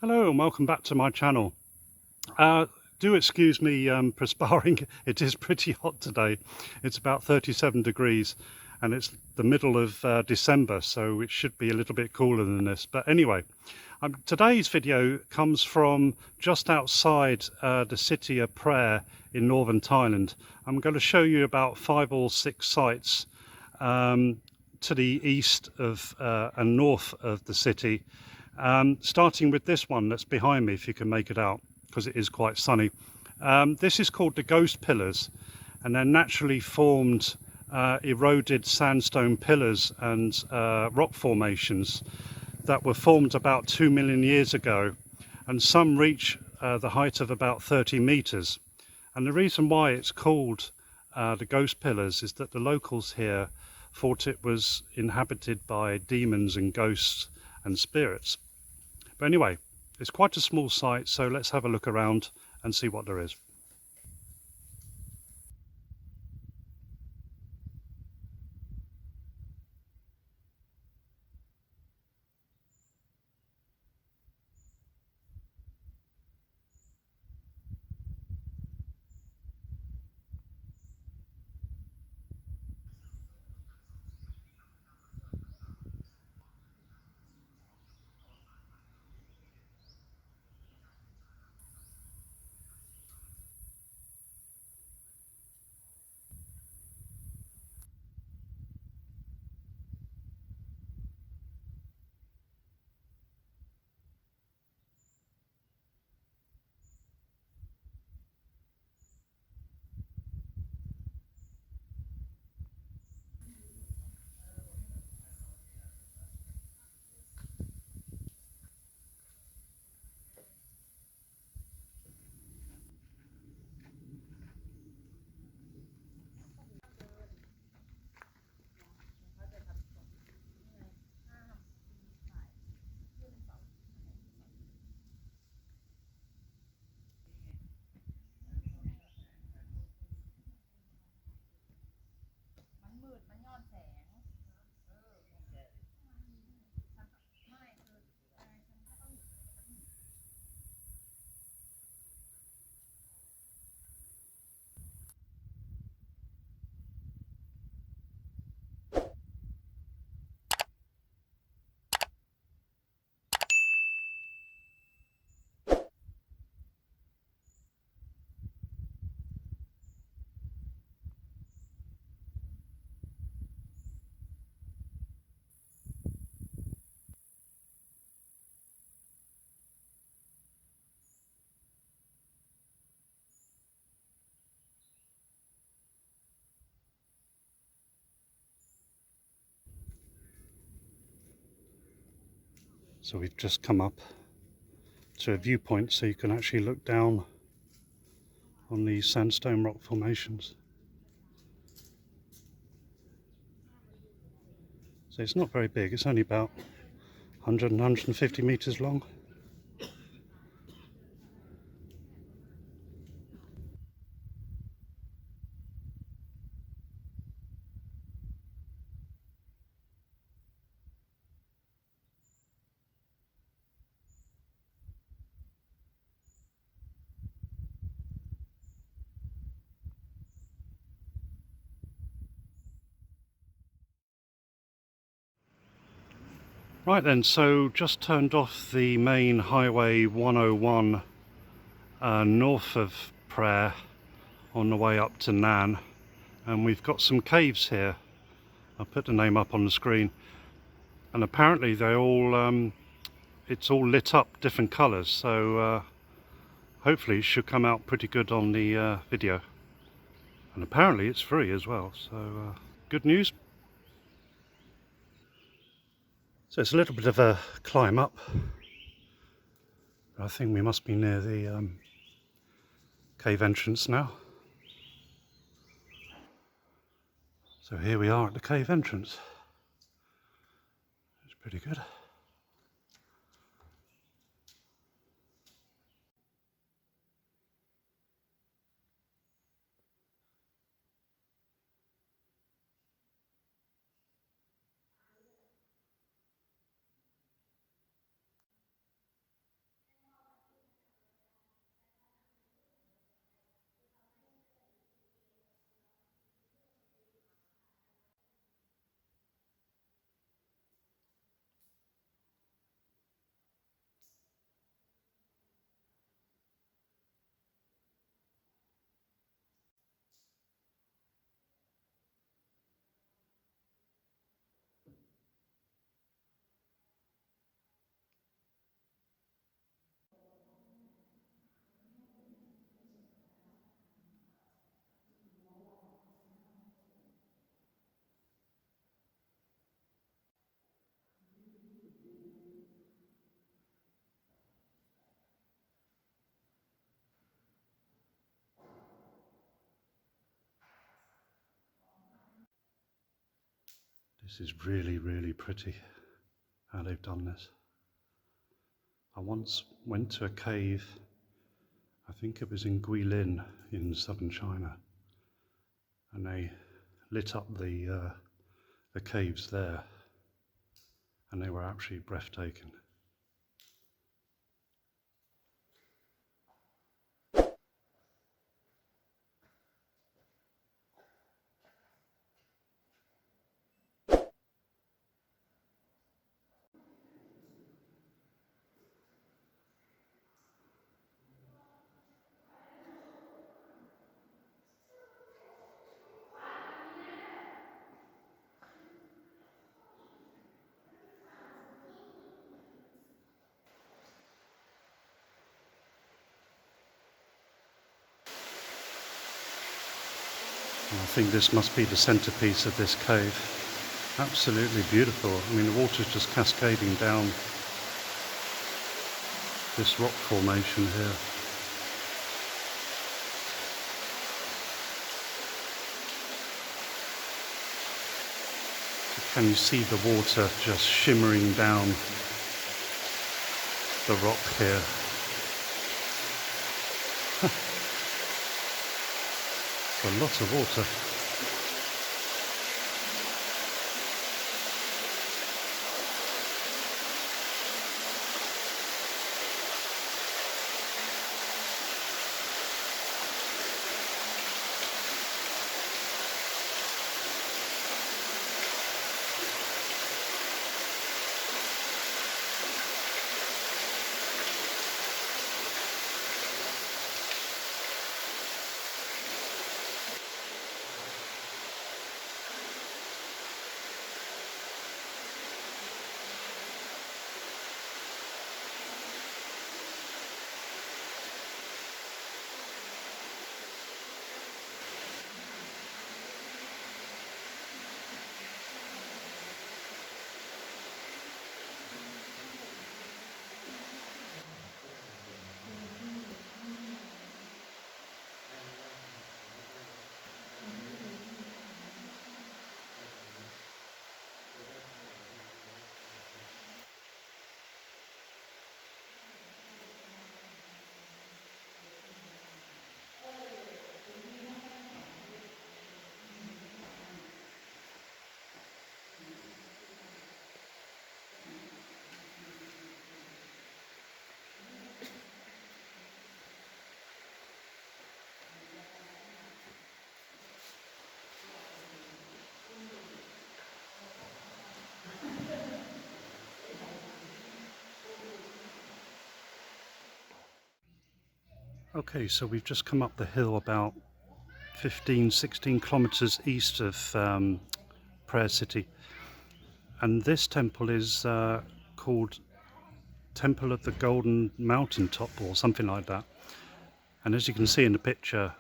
Hello and welcome back to my channel. Do excuse me perspiring, it is pretty hot today. It's about 37 degrees and it's the middle of December, so it should be a little bit cooler than this. But anyway, today's video comes from just outside the city of Phrae in northern Thailand. I'm going to show you about 5 or 6 sites to the east of and north of the city. Starting with this one that's behind me, if you can make it out, because it is quite sunny. This is called the Ghost Pillars, and they're naturally formed eroded sandstone pillars and rock formations that were formed about 2 million years ago, and some reach the height of about 30 meters. And the reason why it's called the Ghost Pillars is that the locals here thought it was inhabited by demons and ghosts and spirits. But anyway, it's quite a small site, so let's have a look around and see what there is. So we've just come up to a viewpoint so you can actually look down on these sandstone rock formations. So it's not very big, it's only about 100 and 150 meters long. Right then, so just turned off the main highway 101 north of Phra on the way up to Nan, and we've got some caves here. I'll put the name up on the screen, and apparently they all it's all lit up different colours, so hopefully it should come out pretty good on the video. And apparently it's free as well, so good news. So it's a little bit of a climb up. I think we must be near the cave entrance now. So here we are at the cave entrance. It's pretty good. This is really, really pretty how they've done this. I once went to a cave, I think it was in Guilin in southern China, and they lit up the caves there, and they were absolutely breathtaking. And I think this must be the centerpiece of this cave. Absolutely beautiful. I mean, the water's just cascading down this rock formation here. Can you see the water just shimmering down the rock here? A lot of water. Okay, so we've just come up the hill about 15-16 kilometers east of Phrae city, and this temple is called Temple of the Golden Mountaintop or something like that. And as you can see in the picture,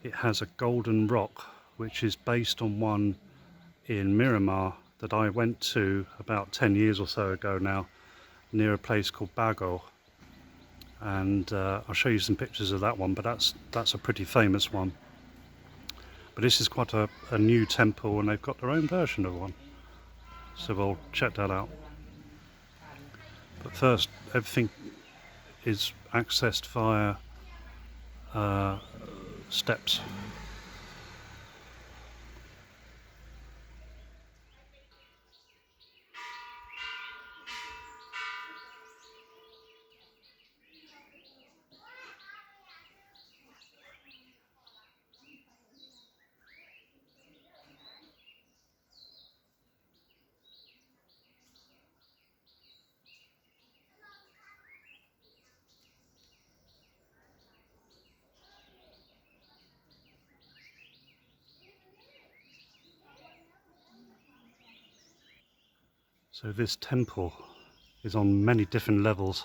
it has a golden rock which is based on one in Myanmar that I went to about 10 years or so ago now, near a place called Bago. And I'll show you some pictures of that one, but that's a pretty famous one. But this is quite a new temple, and they've got their own version of one, so we'll check that out. But first, everything is accessed via steps. So this temple is on many different levels.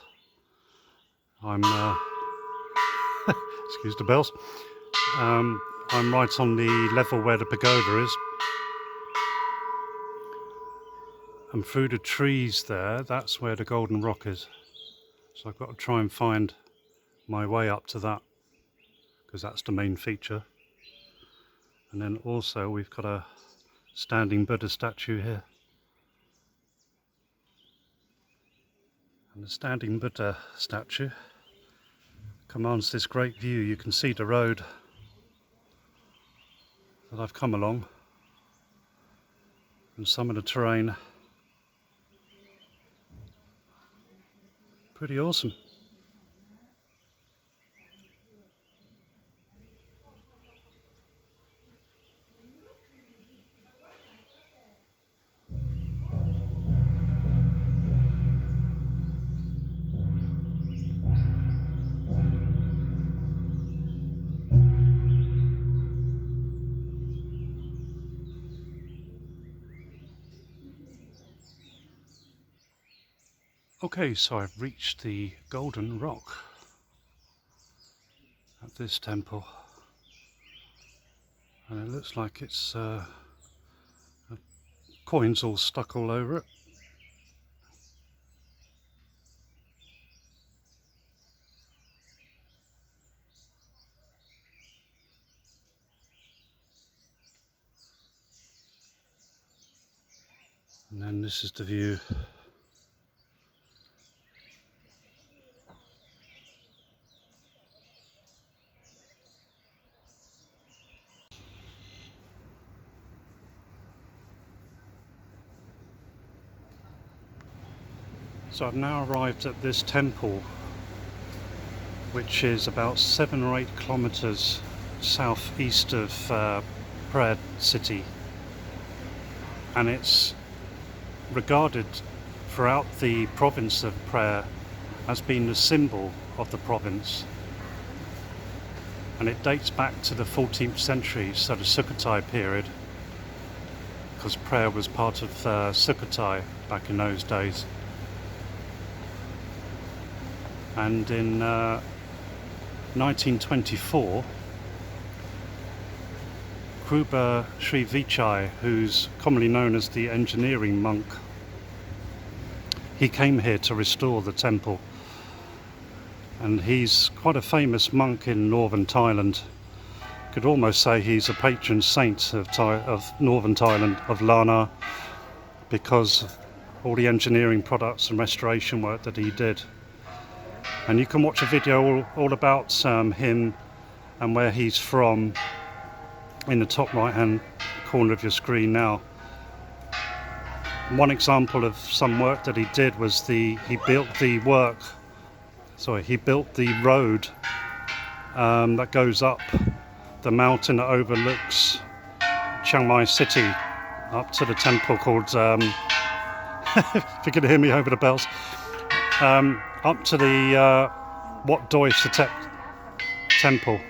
I'm excuse the bells. I'm right on the level where the pagoda is, and through the trees there, that's where the golden rock is. So I've got to try and find my way up to that, because that's the main feature. And then also we've got a standing Buddha statue here. And the standing Buddha statue commands this great view. You can see the road that I've come along and some of the terrain. Pretty awesome. Okay, so I've reached the golden rock at this temple, and it looks like it's coins all stuck all over it. And then this is the view. So I've now arrived at this temple, which is about 7 or 8 kilometers southeast of Phra city, and it's regarded throughout the province of Phra as being the symbol of the province, and it dates back to the 14th century, so the Sukhothai period, because Phra was part of Sukhothai back in those days. And in 1924, Kruba Sri Vichai, who's commonly known as the engineering monk, he came here to restore the temple, and he's quite a famous monk in northern Thailand. Could almost say he's a patron saint of northern Thailand, of Lana, because of all the engineering products and restoration work that he did. And you can watch a video all about him and where he's from in the top right hand corner of your screen now. One example of some work that he did was he built the road that goes up the mountain that overlooks Chiang Mai city up to the temple called if you can hear me over the bells, up to the Wat Doi Satek temple.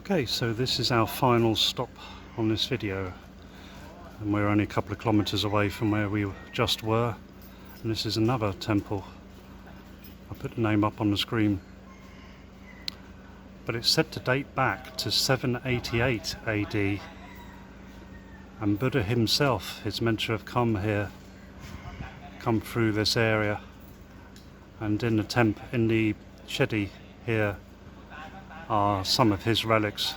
Okay, so this is our final stop on this video, and we're only a couple of kilometers away from where we just were, and this is another temple. I'll put the name up on the screen, but it's said to date back to 788 AD, and Buddha himself is meant to have come through this area, and in the shetty here are some of his relics.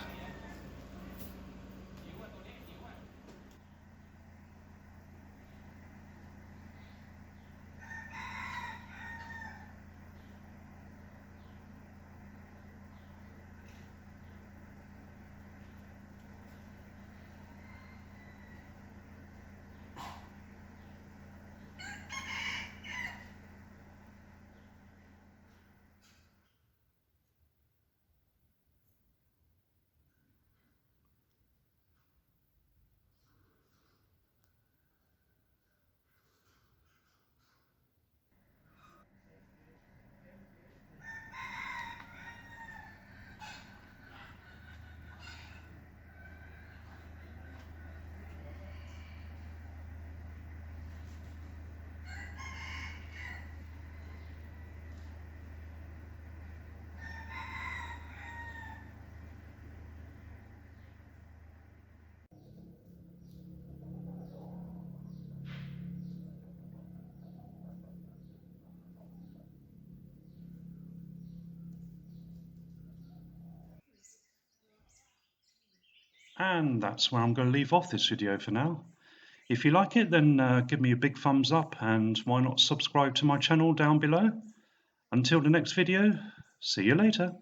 And that's where I'm going to leave off this video for now. If you like it, then give me a big thumbs up, and why not subscribe to my channel down below. Until the next video, see you later.